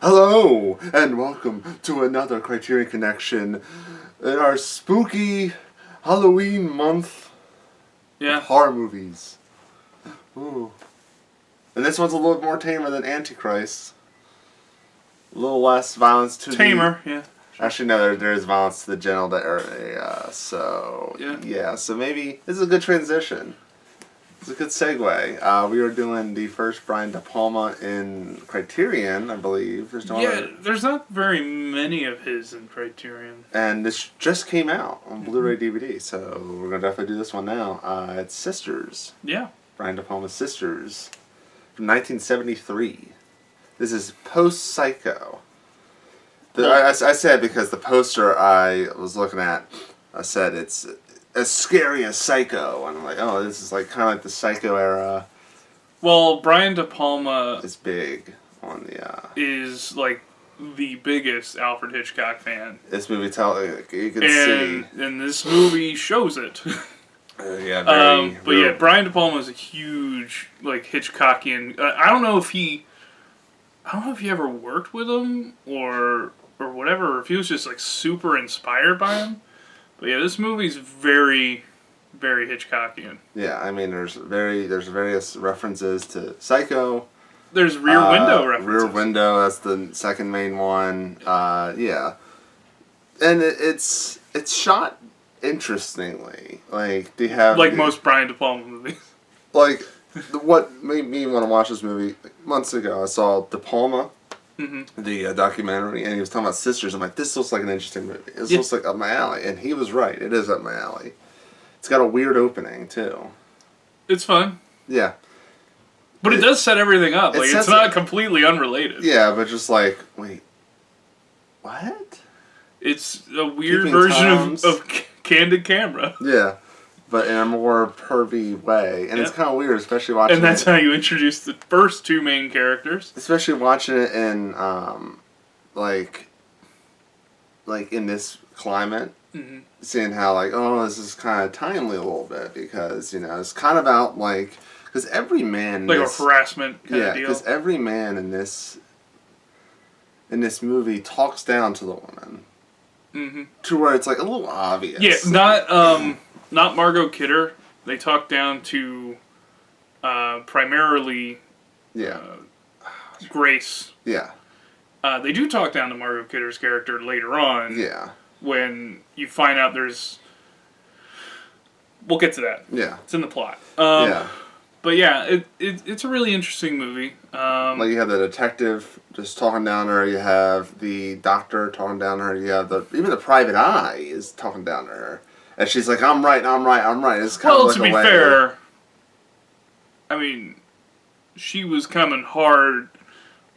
Hello, and welcome to another Criterion Connection in our spooky Halloween month of horror movies. Ooh. And this one's a little more tamer than Antichrist. A little less violence to tamer, yeah. Actually, no, there is violence to the genital area, so maybe this is a good transition. It's a good segue. We were doing the first Brian De Palma in Criterion, I believe. There's not very many of his in Criterion. And this just came out on Blu-ray DVD, so we're going to definitely do this one now. It's Sisters. Yeah. Brian De Palma's Sisters from 1973. This is post-Psycho. I said because the poster I was looking at, I said it's as scary as Psycho, and I'm like, oh, this is like kind of like the Psycho era. Well, Brian De Palma is big on the is like the biggest Alfred Hitchcock fan. This movie you can see, and this movie shows it. Brian De Palma is a huge like Hitchcockian. I don't know if he ever worked with him or whatever, or if he was just like super inspired by him. But yeah, this movie's very, very Hitchcockian. Yeah, I mean, there's various references to Psycho. There's Rear Window references. Rear Window, that's the second main one. Yeah, and it's shot interestingly. Like they have most Brian De Palma movies. Like what made me want to watch this movie months ago. I saw De Palma. Mm-hmm. The documentary, and he was talking about Sisters. I'm like, this looks like an interesting movie. This looks like up my alley, and he was right. It is up my alley. It's got a weird opening too. It's fun. Yeah, but it does set everything up. Like it's not completely unrelated. Yeah, but just like, wait, what? It's a weird version of Candid Camera. Yeah. But in a more pervy way. And it's kind of weird, especially watching it. And that's how you introduce the first two main characters. Especially watching it in, like in this climate. Mm-hmm. Seeing how, like, oh, this is kind of timely a little bit. Because, it's kind of about, because every man... Like a harassment kind of deal. Yeah, because every man in this movie talks down to the woman. Mm-hmm. To where it's, like, a little obvious. Yeah, not Margot Kidder. They talk down to primarily Grace. Yeah. They do talk down to Margot Kidder's character later on. Yeah. When you find out there's... We'll get to that. Yeah. It's in the plot. But yeah, it's a really interesting movie. Like you have the detective just talking down to her. You have the doctor talking down to her. You have even the private eye is talking down to her. And she's like, I'm right. It's kind of like to be fair, I mean, she was coming hard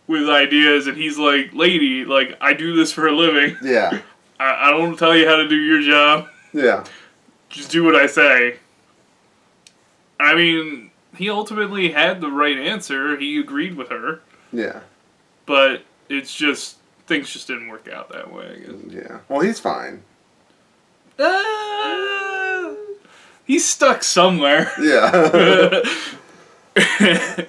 with ideas, and he's like, lady, like, I do this for a living. Yeah. I don't tell you how to do your job. Yeah. Just do what I say. I mean, he ultimately had the right answer. He agreed with her. Yeah. But it's just, things just didn't work out that way, I guess. Yeah. Well, he's fine. He's stuck somewhere. Yeah.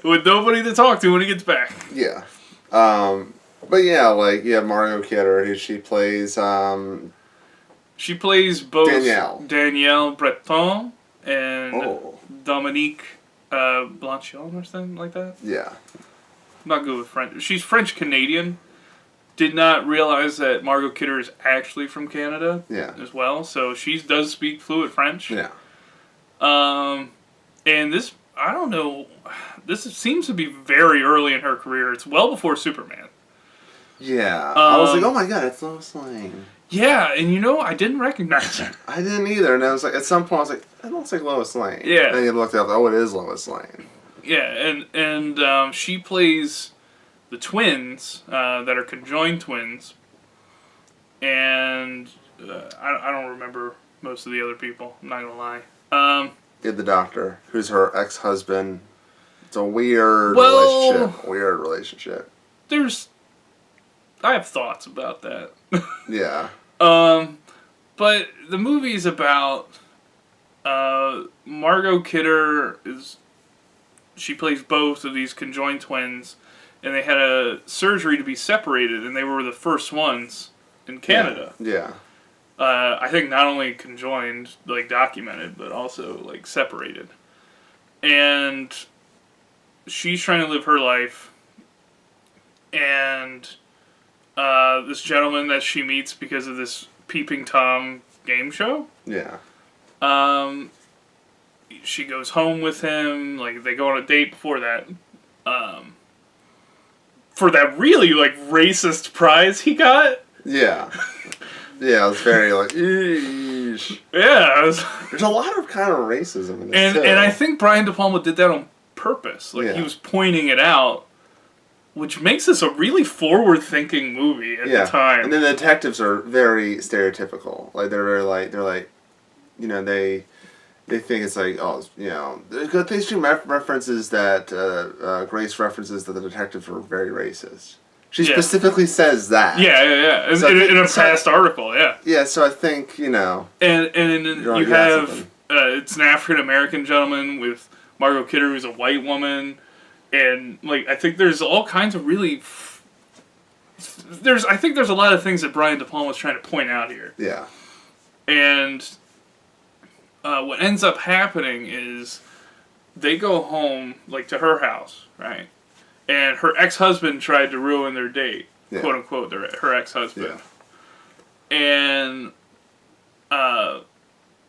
With nobody to talk to when he gets back. Yeah. But yeah, like, you have Margot Kidder, she plays, she plays both Danielle Breton and Dominique Blanchon or something like that. Yeah. I'm not good with French. She's French-Canadian. Did not realize that Margot Kidder is actually from Canada as well. So she does speak fluent French. Yeah. And this, I don't know, this seems to be very early in her career. It's well before Superman. Yeah. I was like, oh my god, it's Lois Lane. Yeah, and I didn't recognize her. I didn't either. And I was like, at some point, I was like, that looks like Lois Lane. Yeah. And then you looked up, oh, it is Lois Lane. Yeah, and she plays the twins that are conjoined twins, and I don't remember most of the other people. I'm not gonna lie. You had the doctor, who's her ex-husband. It's a weird relationship. Weird relationship. I have thoughts about that. Yeah. But the movie's about Margot Kidder she plays both of these conjoined twins, and they had a surgery to be separated, and they were the first ones in Canada. Yeah. I think not only conjoined, like documented, but also like separated. And she's trying to live her life, and this gentleman that she meets because of this Peeping Tom game show. Yeah. She goes home with him. Like they go on a date before that. For that really like racist prize he got. Yeah. Yeah, it was very like, eesh. Yeah. There's a lot of kind of racism in this And I think Brian De Palma did that on purpose. Like he was pointing it out, which makes this a really forward-thinking movie at the time. And then the detectives are very stereotypical. Like they're like, you know, they think it's like, oh, you know, they do references that Grace references that the detectives were very racist. She specifically says that. Yeah. So in a past article, yeah. Yeah, so I think, you know. And you have, it's an African-American gentleman with Margot Kidder, who's a white woman. And, like, I think there's all kinds of really... I think there's a lot of things that Brian De Palma was trying to point out here. Yeah. And what ends up happening is they go home, like, to her house, right? And her ex-husband tried to ruin their date, quote unquote, her ex-husband. Yeah. And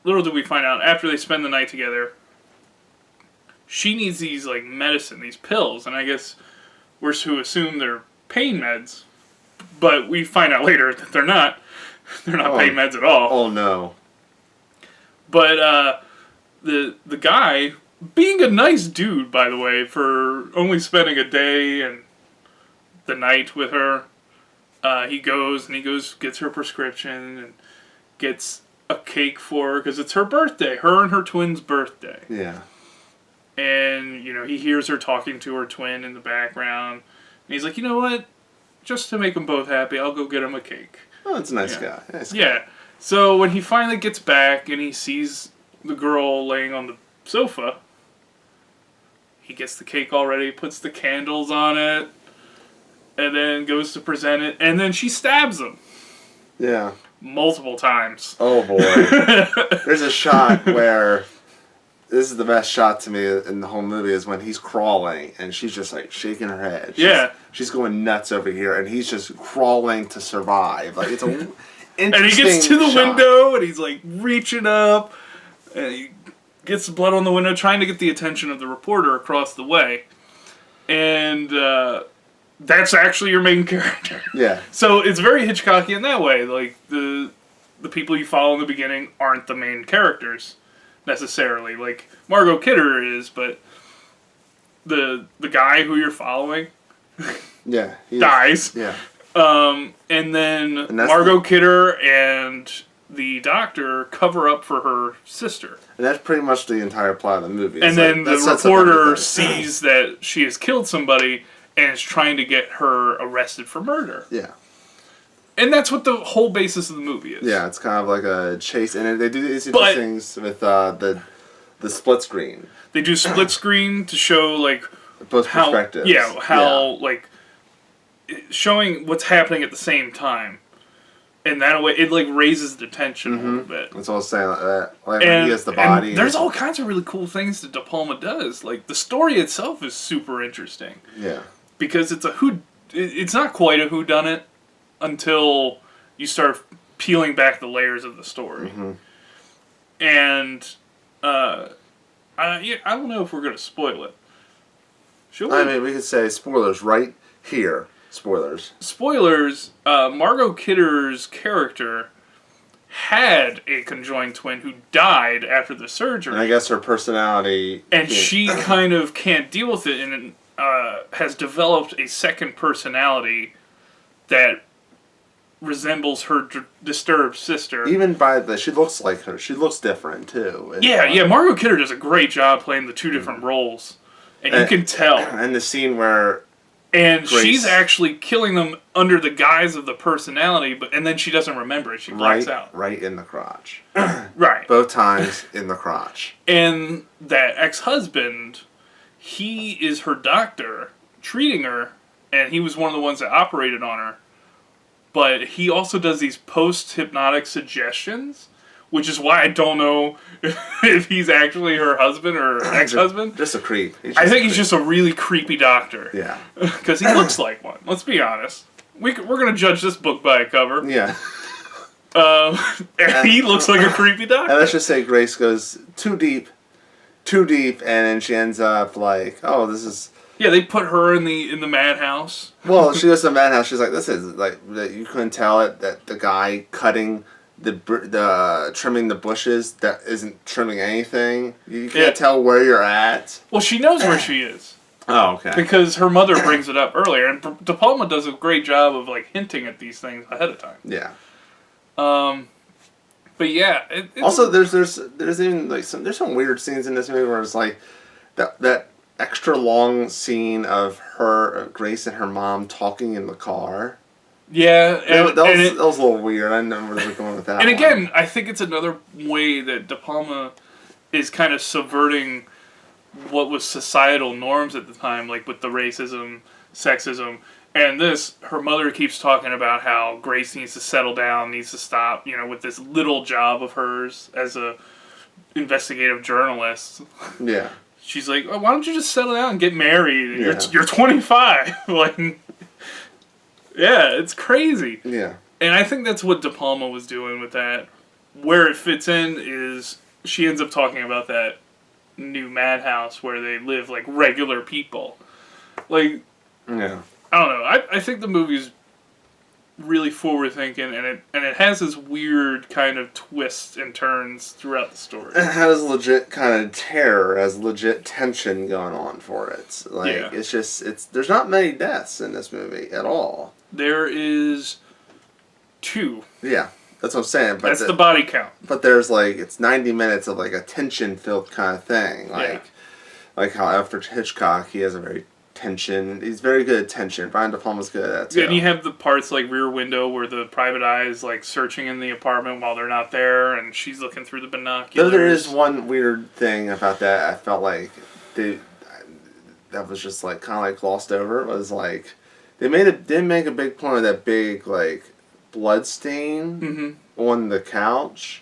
little did we find out, after they spend the night together, she needs these like medicine, these pills, and I guess we're to assume they're pain meds, but we find out later that they're not. They're not pain meds at all. Oh no. But the guy, being a nice dude, by the way, for only spending a day and the night with her, he goes, gets her prescription, and gets a cake for her, because it's her birthday, her and her twin's birthday. Yeah. And, you know, he hears her talking to her twin in the background, and he's like, you know what, just to make them both happy, I'll go get him a cake. Oh, that's a nice guy. Nice guy. Yeah. So when he finally gets back and he sees the girl laying on the sofa, he gets the cake already, puts the candles on it, and then goes to present it, and then she stabs him. Yeah. Multiple times. Oh boy. There's a shot where, this is the best shot to me in the whole movie, is when he's crawling and she's just like shaking her head. She's going nuts over here, and he's just crawling to survive. Like, it's a interesting and he gets to the shot. window, and he's like reaching up, and he gets the blood on the window, trying to get the attention of the reporter across the way. And that's actually your main character. Yeah. So it's very Hitchcockian that way. Like, the people you follow in the beginning aren't the main characters necessarily. Like, Margot Kidder is, but the guy who you're following dies. Yeah. And then Margot Kidder and the doctor cover up for her sister. And that's pretty much the entire plot of the movie. And then the reporter sees that she has killed somebody and is trying to get her arrested for murder. Yeah. And that's what the whole basis of the movie is. Yeah, it's kind of like a chase. And they do these things with the split screen. They do split screen to show, like, both perspectives. Like, showing what's happening at the same time. And that way, it, like, raises the tension a little bit. That's what I was saying. Like when he has the body. And there's all kinds of really cool things that De Palma does. Like, the story itself is super interesting. Yeah. Because it's not quite a whodunit until you start peeling back the layers of the story. Mm-hmm. And I don't know if we're going to spoil it. Should we? I mean, we could say spoilers right here. Spoilers. Margot Kidder's character had a conjoined twin who died after the surgery. And I guess her personality... And she kind of can't deal with it and has developed a second personality that resembles her disturbed sister. Even by she looks like her. She looks different, too. Yeah. Margot Kidder does a great job playing the two different roles. And you can tell. And the scene where... And she's actually killing them under the guise of the personality, and then she doesn't remember it. She blacks out. Right in the crotch. Right. Both times in the crotch. And that ex-husband, he is her doctor, treating her, and he was one of the ones that operated on her. But he also does these post-hypnotic suggestions, which is why I don't know if he's actually her husband or ex-husband. Just a creep. I think he's just a really creepy doctor. Yeah. Because he looks like one. Let's be honest. We're going to judge this book by a cover. Yeah. And he looks like a creepy doctor. And let's just say Grace goes too deep, and then she ends up like, oh, this is... Yeah, they put her in the madhouse. Well, she goes to the madhouse. She's like, this is like you couldn't tell it that the guy cutting the trimming the bushes that isn't trimming anything. You can't tell where you're at. Well, she knows where she is. Oh, okay. Because her mother brings it up earlier, and De Palma does a great job of like hinting at these things ahead of time. Yeah. But yeah. Also, there's even like there's some weird scenes in this movie where it's like that extra long scene of Grace and her mom talking in the car. Yeah, that was a little weird. I never really going with that. And again, I think it's another way that De Palma is kind of subverting what was societal norms at the time, like with the racism, sexism, and this. Her mother keeps talking about how Grace needs to settle down, needs to stop, with this little job of hers as a investigative journalist. Yeah. She's like, oh, why don't you just settle down and get married? Yeah. You're 25. Like, yeah, it's crazy. Yeah. And I think that's what De Palma was doing with that. Where it fits in is she ends up talking about that new madhouse where they live like regular people. Like, yeah. I don't know. I think the movie's really forward thinking, and it has this weird kind of twists and turns throughout the story. It has legit kind of terror, has legit tension going on for it. Like there's not many deaths in this movie at all. There is 2. Yeah, that's what I'm saying. But that's the body count. But there's like it's 90 minutes of like a tension filled kind of thing. Like how after Hitchcock he has a very tension. He's very good at tension. Brian De Palma's good at that too. Yeah, and you have the parts like Rear Window where the private eye is like searching in the apartment while they're not there, and she's looking through the binoculars. There is one weird thing about that. I felt like that was just like kind of like glossed over. It was like they didn't make a big point of that big like blood stain on the couch.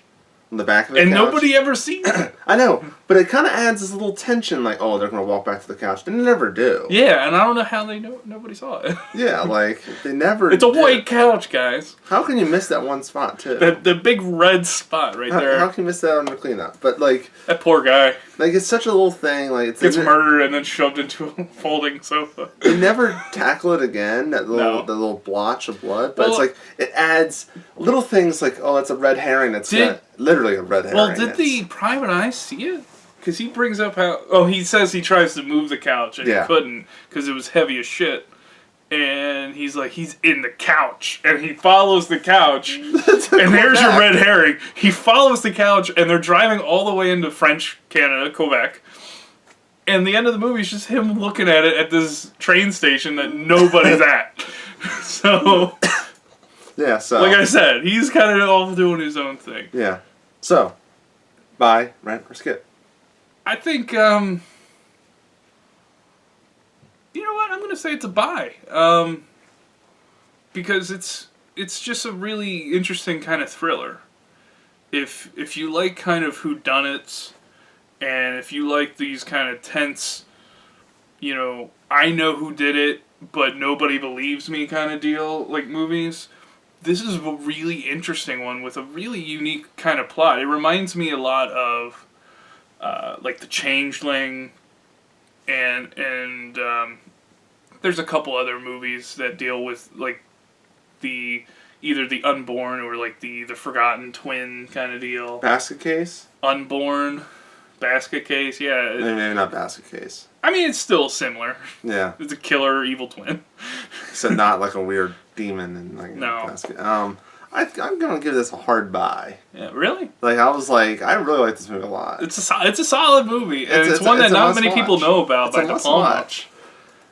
On the back of the couch. And nobody ever sees it. I know, but it kind of adds this little tension, like, oh, they're going to walk back to the couch. They never do. Yeah, and I don't know how they know nobody saw it. Yeah, like, they never It's a white couch, guys. How can you miss that one spot, too? The big red spot right there. How can you miss that on the cleanup? But, like... That poor guy. Like, it's such a little thing, like... It's gets murdered and then shoved into a folding sofa. They never tackle it again, the little blotch of blood. But it's like, it adds little things like, oh, it's a red herring that's literally a red herring. Well, did the private eye see it? Because he brings up how... Oh, he says he tries to move the couch and he couldn't because it was heavy as shit. And he's like, he's in the couch. And he follows the couch. And there's your red herring. He follows the couch and they're driving all the way into French Canada, Quebec. And the end of the movie is just him looking at it at this train station that nobody's at. So... Yeah, so... Like I said, he's kind of all doing his own thing. Yeah. So, buy, rent, or skip? I think, you know what? I'm going to say it's a buy. Because it's just a really interesting kind of thriller. If you like kind of whodunits, and if you like these kind of tense, I know who did it, but nobody believes me kind of deal, like movies, this is a really interesting one with a really unique kind of plot. It reminds me a lot of like The Changeling, and there's a couple other movies that deal with like either the unborn or like the forgotten twin kind of deal. Basket Case? Unborn, Basket Case, yeah. Maybe not Basket Case. I mean, it's still similar. Yeah. It's a killer evil twin. So not like a weird demon and like no. Basket. I'm gonna give this a hard buy. Yeah, really? Like I was like, I really like this movie a lot. It's a solid movie, and it's one that not many people know about by De Palma.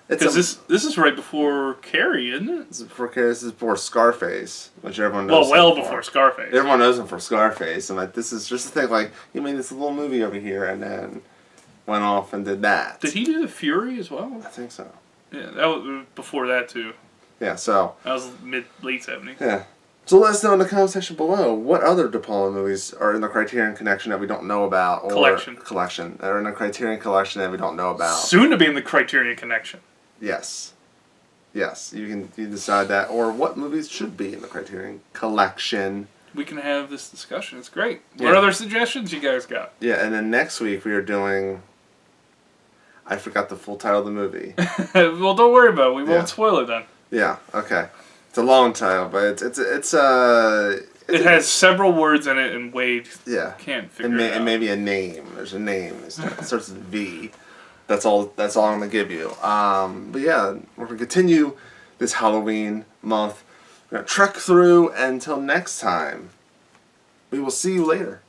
Because this is right before Carrie, isn't it? This is before Carrie. This is before Scarface, which everyone knows. Well before Scarface. Everyone knows him for Scarface, and like this is just the thing. Like he made this little movie over here, and then went off and did that. Did he do The Fury as well? I think so. Yeah, that was before that too. Yeah, so That was late 70s. Yeah. So let us know in the comment section below what other De Palma movies are in the Criterion Collection that we don't know about, or collection, or in the Criterion Collection that we don't know about. Soon to be in the Criterion Connection. Yes. Yes, you decide that, or what movies should be in the Criterion Collection. We can have this discussion. It's great. What other suggestions you guys got? Yeah, and then next week we are doing. I forgot the full title of the movie. Well, don't worry about it. We won't spoil it then. Yeah. Okay. It's a long title, but it has several words in it, and Wade can't figure it out. And maybe a name. There's a name. It starts with V. That's all I'm gonna give you. But yeah, we're gonna continue this Halloween month. We're gonna trek through until next time. We will see you later.